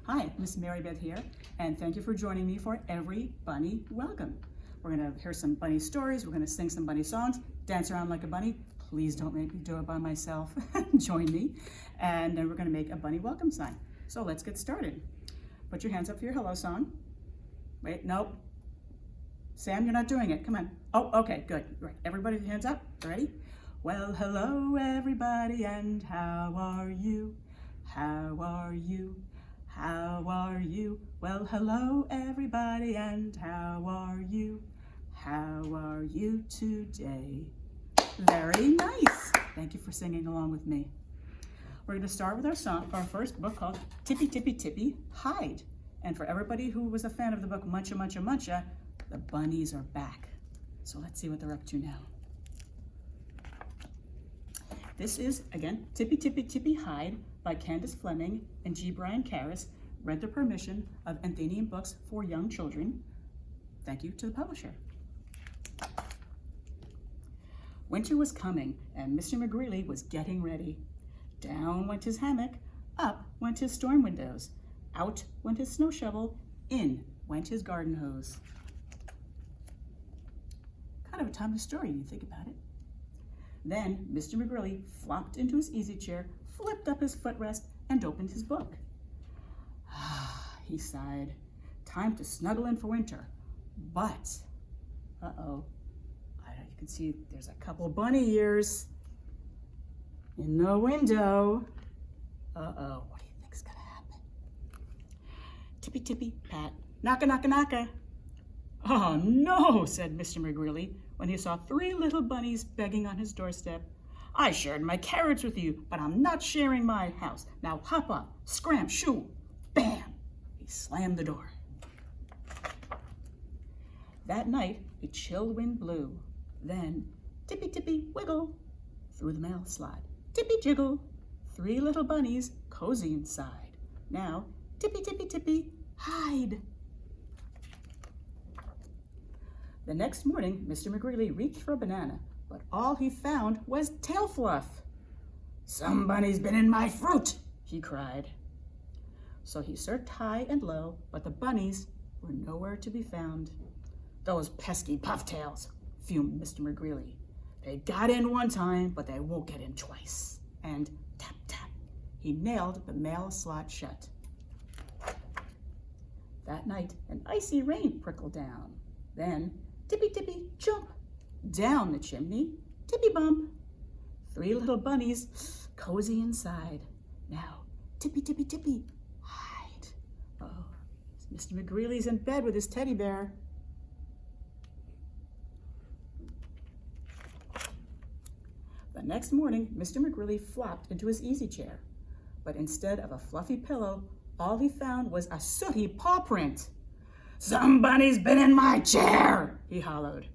Hi, Miss Mary Beth here, and thank you for joining me for Every Bunny Welcome. We're gonna hear some bunny stories, we're gonna sing some bunny songs, dance around like a bunny. Please don't make me do it by myself. Join me. And then we're gonna make a bunny welcome sign. So let's get started. Put your hands up for your hello song. Wait, nope. Sam, you're not doing it. Come on. Oh, okay, good. Right. Everybody, hands up. Ready? Well, hello, everybody, and how are you? How are you? How are you? Well, hello, everybody, and how are you? How are you today? Very nice. Thank you for singing along with me. We're going to start with our song, our first book called Tippy, Tippy, Tippy, Hide. And for everybody who was a fan of the book Muncha, Muncha, Muncha, the bunnies are back. So let's see what they're up to now. This is, again, Tippy, Tippy, Tippy, Hide by Candace Fleming and G. Brian Karras, read the permission of Athenian Books for Young Children. Thank you to the publisher. Winter was coming, and Mr. McGreely was getting ready. Down went his hammock, up went his storm windows, out went his snow shovel, in went his garden hose. Kind of a timeless story when you think about it. Then Mr. McGreely flopped into his easy chair, flipped up his footrest, and opened his book. He sighed. Time to snuggle in for winter. But, you can see there's a couple bunny ears in the window. What do you think's gonna happen? Tippy, tippy, pat, knocka, knocka, knocka. Oh no, said Mr. McGreely when he saw three little bunnies begging on his doorstep. I shared my carrots with you, but I'm not sharing my house. Now hop up, scram, shoo, bam! He slammed the door. That night, a chill wind blew. Then, tippy, tippy, wiggle, through the mail slot. Tippy, jiggle, three little bunnies cozy inside. Now, tippy, tippy, tippy, hide. The next morning, Mr. McGreely reached for a banana, but all he found was tail fluff. Somebody's been in my fruit, he cried. So he searched high and low, but the bunnies were nowhere to be found. Those pesky pufftails, fumed Mr. McGreely. They got in one time, but they won't get in twice. And tap, tap, he nailed the mail slot shut. That night, an icy rain trickled down. Then, tippy, tippy, jump, down the chimney, tippy bump. Three little bunnies cozy inside. Now, tippy, tippy, tippy, hide. Oh, Mr. McGreely's in bed with his teddy bear. The next morning, Mr. McGreely flopped into his easy chair. But instead of a fluffy pillow, all he found was a sooty paw print. Somebody's been in my chair, he hollered.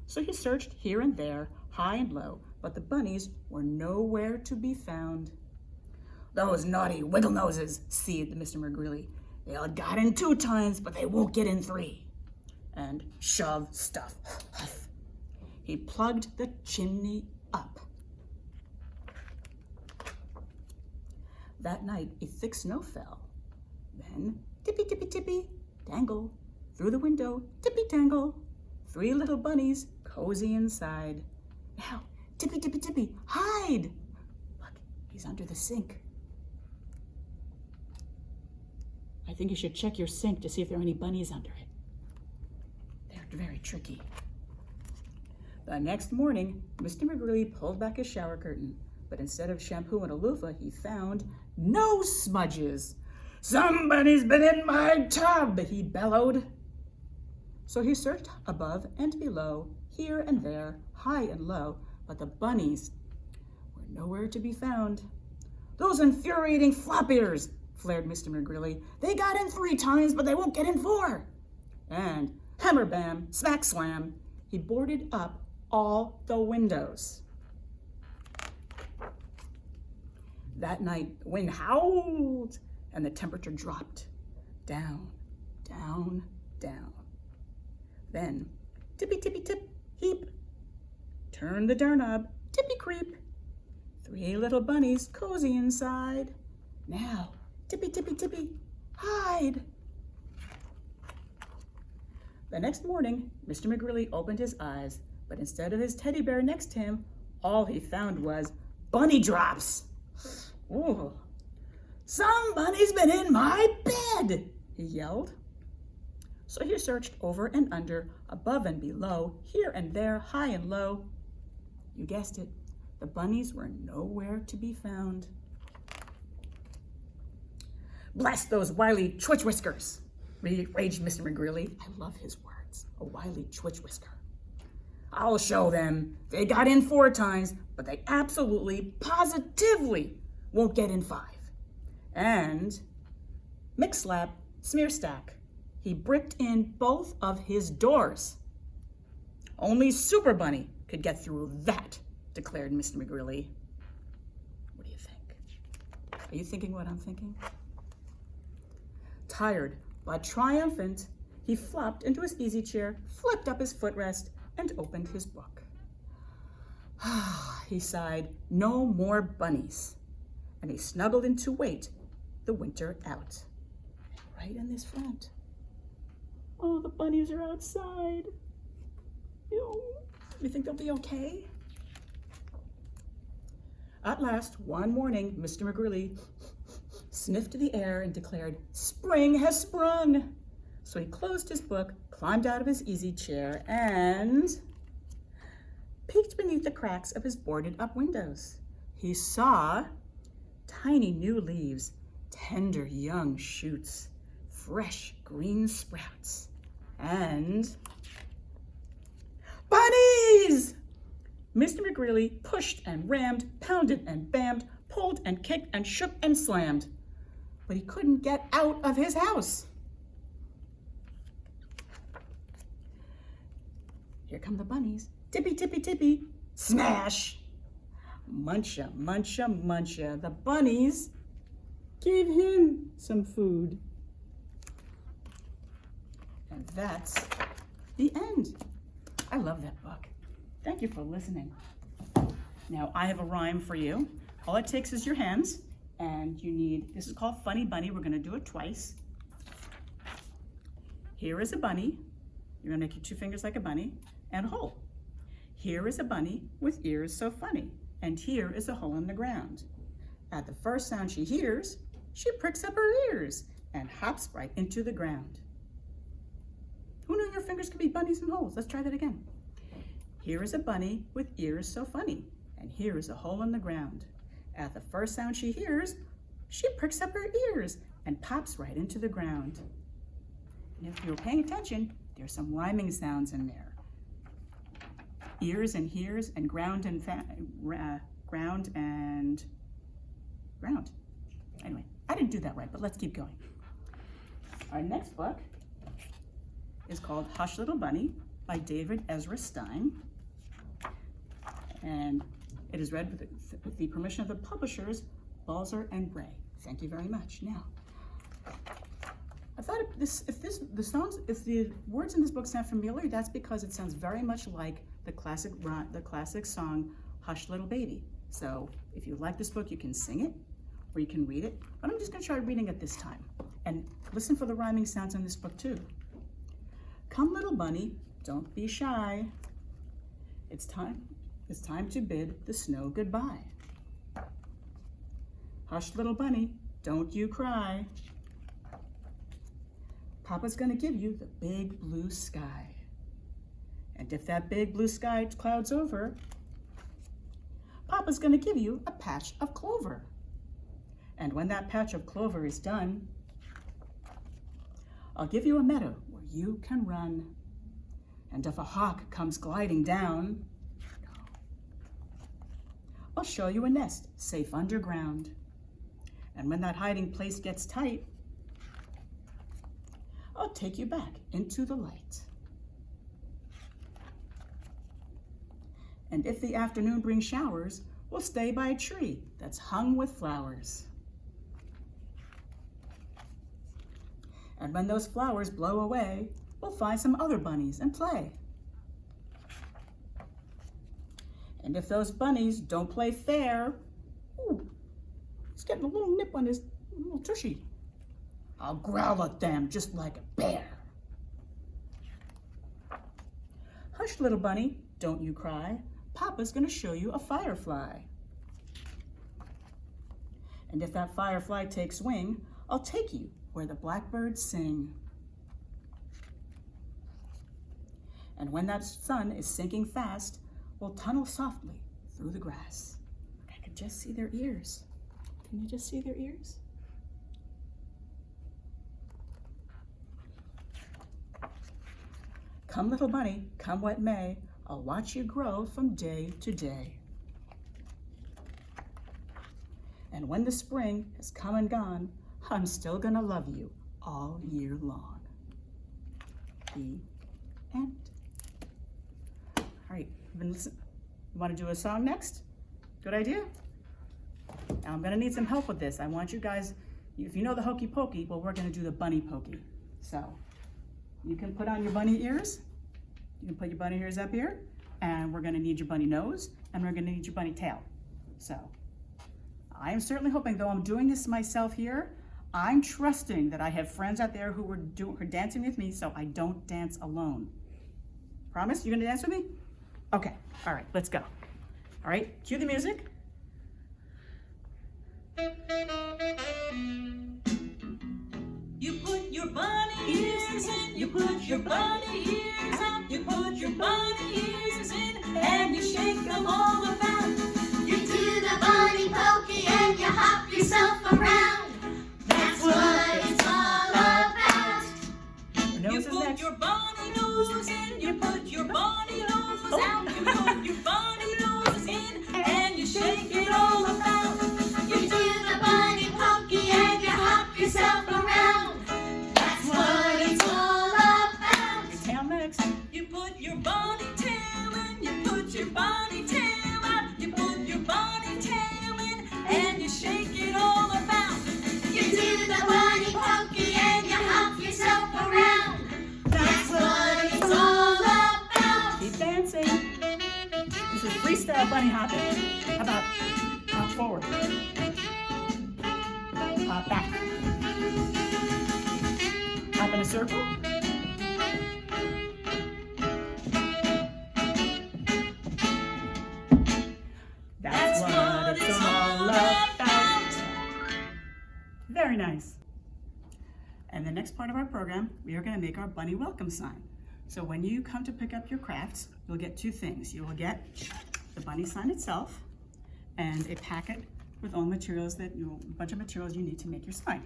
So he searched here and there, high and low, but the bunnies were nowhere to be found. Those naughty wiggle noses, seethed Mr. McGreely. They all got in 2 times, but they won't get in 3. And shove, stuff, huff. He plugged the chimney up. That night, a thick snow fell. Then, tippy, tippy, tippy, dangle, through the window, tippy tangle. 3 little bunnies cozy inside. Now, tippy, tippy, tippy, hide! Look, he's under the sink. I think you should check your sink to see if there are any bunnies under it. They're very tricky. The next morning, Mr. McGreely pulled back his shower curtain, but instead of shampoo and a loofah, he found nose smudges. Somebody's been in my tub, he bellowed. So he searched above and below, here and there, high and low, but the bunnies were nowhere to be found. Those infuriating flop eaters, flared Mr. McGreely. They got in 3 times, but they won't get in 4. And hammer bam, smack slam, he boarded up all the windows. That night, the wind howled and the temperature dropped. Down, down, down. Then, tippy, tippy, tip, heap. Turn the doorknob, tippy creep. 3 little bunnies cozy inside. Now, Tippy, tippy, tippy, hide. The next morning, Mr. McGreely opened his eyes, but instead of his teddy bear next to him, all he found was bunny drops. Ooh. Somebody's been in my bed, he yelled. So he searched over and under, above and below, here and there, high and low. You guessed it, the bunnies were nowhere to be found. Bless those wily twitch whiskers, raged Mr. McGreely. I love his words, a wily twitch whisker. I'll show them. They got in 4 times, but they absolutely, positively won't get in 5. And mix slap, smear stack. He bricked in both of his doors. Only Super Bunny could get through that, declared Mr. McGreely. What do you think? Are you thinking what I'm thinking? Tired but triumphant, he flopped into his easy chair, flipped up his footrest, and opened his book. He sighed, no more bunnies. And he snuggled in to wait the winter out. Right in this front. Oh, the bunnies are outside. You think they'll be okay? At last, one morning, Mr. McGreely sniffed the air and declared, spring has sprung. So he closed his book, climbed out of his easy chair, and peeked beneath the cracks of his boarded up windows. He saw tiny new leaves, tender young shoots, fresh green sprouts, and bunnies! Mr. McGreely pushed and rammed, pounded and bammed, pulled and kicked and shook and slammed, but he couldn't get out of his house. Here come the bunnies. Tippy, tippy, tippy, smash! Muncha, muncha, muncha. The bunnies gave him some food. And that's the end. I love that book. Thank you for listening. Now, I have a rhyme for you. All it takes is your hands, and you need, this is called Funny Bunny. We're gonna do it twice. Here is a bunny. You're gonna make your 2 fingers like a bunny, and a hole. Here is a bunny with ears so funny, and here is a hole in the ground. At the first sound she hears, she pricks up her ears and hops right into the ground. Who knew your fingers could be bunnies and holes? Let's try that again. Here is a bunny with ears so funny, and here is a hole in the ground. At the first sound she hears, she pricks up her ears and pops right into the ground. And if you're paying attention, there's some rhyming sounds in there. Ears and hears and ground and ground and ground. Anyway, I didn't do that right, but let's keep going. Our next book is called Hush Little Bunny by David Ezra Stein. And it is read with the permission of the publishers, Balzer and Bray. Thank you very much. Now, I thought if the words in this book sound familiar, that's because it sounds very much like the classic song, Hush Little Baby. So if you like this book, you can sing it or you can read it. But I'm just gonna try reading it this time. And listen for the rhyming sounds in this book too. Come little bunny, don't be shy. It's time to bid the snow goodbye. Hush little bunny, don't you cry. Papa's gonna give you the big blue sky. And if that big blue sky clouds over, Papa's gonna give you a patch of clover. And when that patch of clover is done, I'll give you a meadow where you can run. And if a hawk comes gliding down, I'll show you a nest safe underground. And when that hiding place gets tight, I'll take you back into the light. And if the afternoon brings showers, we'll stay by a tree that's hung with flowers. And when those flowers blow away, we'll find some other bunnies and play. And if those bunnies don't play fair, ooh, he's getting a little nip on his little little tushy. I'll growl at them just like a bear. Hush, little bunny, don't you cry. Papa's gonna show you a firefly. And if that firefly takes wing, I'll take you where the blackbirds sing. And when that sun is sinking fast, we'll tunnel softly through the grass. I can just see their ears. Can you just see their ears? Come, little bunny, come what may, I'll watch you grow from day to day. And when the spring has come and gone, I'm still gonna love you all year long. The end. All right, you want to do a song next? Good idea? Now I'm gonna need some help with this. I want you guys, if you know the hokey pokey, well, we're gonna do the bunny pokey. So you can put on your bunny ears. You can put your bunny ears up here, and we're gonna need your bunny nose, and we're gonna need your bunny tail. So I am certainly hoping, though I'm doing this myself here, I'm trusting that I have friends out there who are dancing with me, so I don't dance alone. Promise? You're gonna dance with me? Okay, all right, let's go. All right, cue the music. You put your bunny ears in, you put your bunny ears out, you put your bunny ears in, and you shake them all about. You do the bunny pokey and you hop yourself around. That's what it's all about. You put your bunny nose in, you put your bunny nose out, you put your bunny nose in, and you shake it all about. You do the bunny pokey and you hop yourself around. That's what it's all about. Your tail next. You put your bunny tail in, you put your bunny tail out, you put your bunny tail in, and you shake it all about. You do the bunny pokey and you hop yourself around. That's what it's all about. Keep dancing. This is freestyle bunny hopping. How about hop forward? Hop back. Hop in a circle. That's what it's all about. Very nice. And the next part of our program, we are going to make our bunny welcome sign. So when you come to pick up your crafts, you'll get two things. You will get the bunny sign itself and a packet with all materials a bunch of materials you need to make your sign.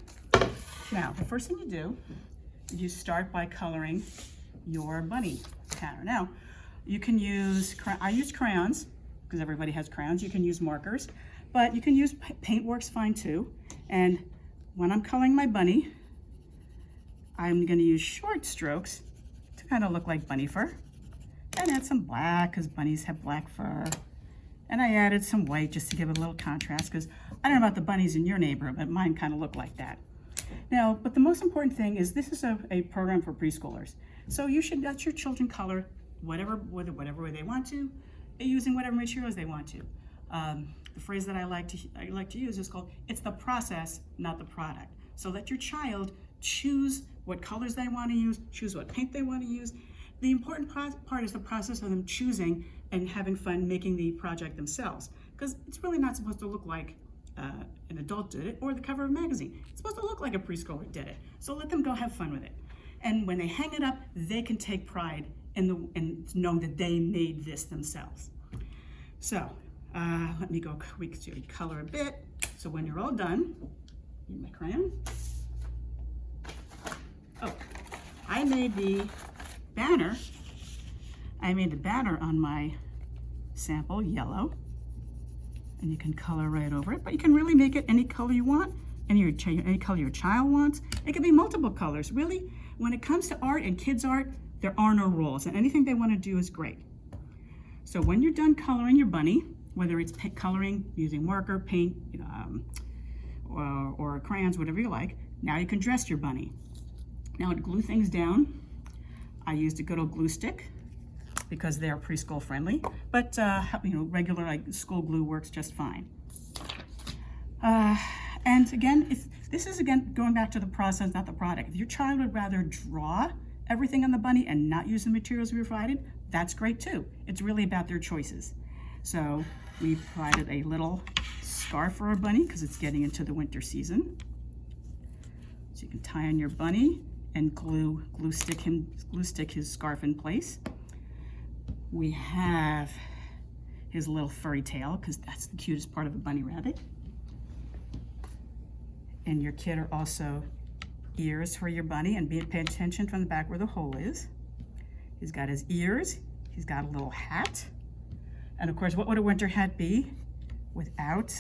Now, the first thing you do, you start by coloring your bunny pattern. Now, you can use, I use crayons, because everybody has crayons. You can use markers, but you can use paint works fine too. And when I'm coloring my bunny, I'm gonna use short strokes to kind of look like bunny fur. And add some black, because bunnies have black fur. And I added some white just to give it a little contrast, because I don't know about the bunnies in your neighborhood, but mine kind of look like that. Now, but the most important thing is this is a program for preschoolers. So you should let your children color whatever way they want to, using whatever materials they want to. The phrase that I like to use is called, it's the process, not the product. So let your child choose what colors they want to use, choose what paint they want to use. The important part is the process of them choosing and having fun making the project themselves, because it's really not supposed to look like an adult did it or the cover of a magazine. It's supposed to look like a preschooler did it. So let them go have fun with it. And when they hang it up, they can take pride in knowing that they made this themselves. So let me go quick to color a bit. So when you're all done, need my crayon. Oh, I made the banner. I made the banner on my sample yellow, and you can color right over it, but you can really make it any color you want, any color your child wants. It can be multiple colors. Really, when it comes to art and kids art, there are no rules, and anything they want to do is great. So when you're done coloring your bunny, whether it's coloring using marker, paint, or crayons, whatever you like, now you can dress your bunny. Now to glue things down, I used a good old glue stick because they're preschool friendly, but regular like school glue works just fine. And again, This is, again, going back to the process, not the product. If your child would rather draw everything on the bunny and not use the materials we provided, that's great too. It's really about their choices. So we provided a little scarf for our bunny because it's getting into the winter season. So you can tie on your bunny and glue stick his scarf in place. We have his little furry tail because that's the cutest part of a bunny rabbit. And your kid are also ears for your bunny, and pay attention from the back where the hole is. He's got his ears, he's got a little hat. And of course, what would a winter hat be without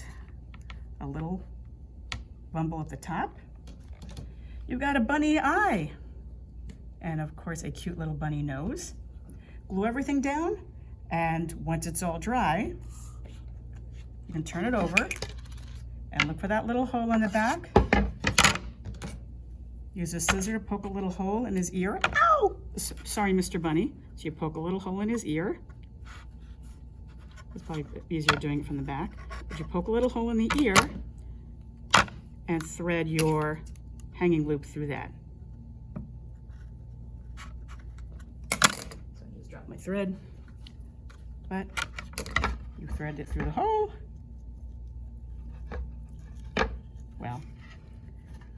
a little bumble at the top? You've got a bunny eye. And of course, a cute little bunny nose. Glue everything down, and once it's all dry, you can turn it over and look for that little hole in the back. Use a scissor to poke a little hole in his ear. Ow! Sorry, Mr. Bunny. So you poke a little hole in his ear. It's probably easier doing it from the back. But you poke a little hole in the ear and thread your hanging loop through that. So I just dropped my thread, but you thread it through the hole. Well,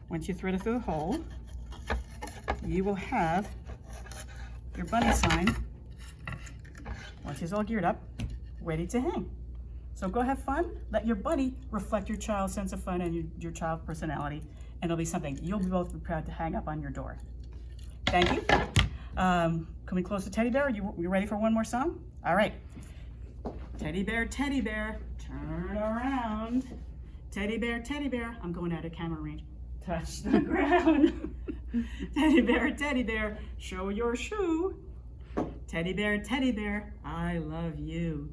once you thread it through the hole, you will have your bunny sign, once he's all geared up, ready to hang. So go have fun. Let your bunny reflect your child's sense of fun and your child's personality, and it'll be something you'll be both proud to hang up on your door. Thank you. Can we close the teddy bear? You ready for one more song? All right. Teddy bear, turn around. Teddy bear, I'm going out of camera range. Touch the ground. Teddy bear, show your shoe. Teddy bear, I love you.